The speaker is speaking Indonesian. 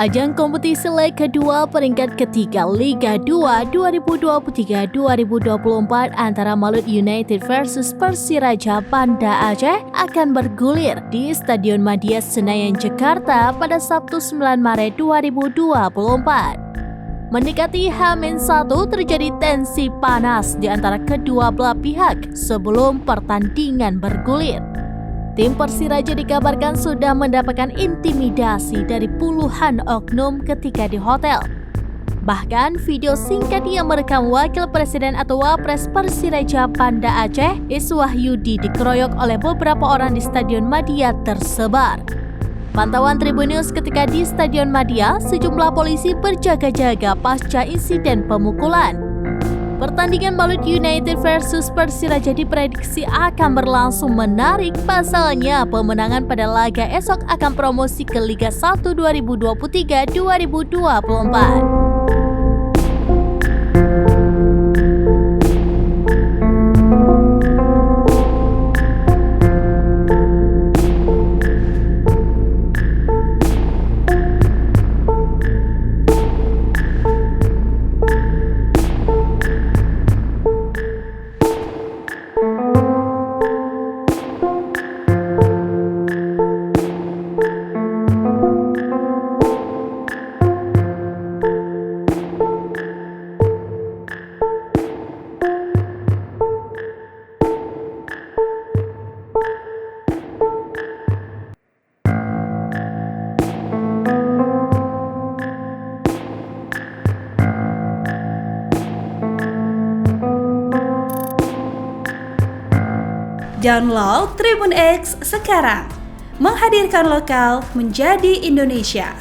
Ajang kompetisi leg kedua peringkat ketiga Liga 2 2023-2024 antara Malut United versus Persiraja Banda Aceh akan bergulir di Stadion Madia Senayan, Jakarta pada Sabtu 9 Maret 2024. Mendekati H-1 terjadi tensi panas di antara kedua belah pihak sebelum pertandingan bergulir. Tim Persiraja dikabarkan sudah mendapatkan intimidasi dari puluhan oknum ketika di hotel. Bahkan video singkat yang merekam Wakil Presiden atau Wapres Persiraja Banda Aceh, Iswahyudi, dikeroyok oleh beberapa orang di Stadion Madia tersebar. Pantauan Tribun News ketika di Stadion Madia, sejumlah polisi berjaga-jaga pasca insiden pemukulan. Pertandingan Malut United versus Persiraja diprediksi akan berlangsung menarik, pasalnya pemenangan pada laga esok akan promosi ke Liga 1 2023-2024. Download Tribun X sekarang, menghadirkan lokal menjadi Indonesia.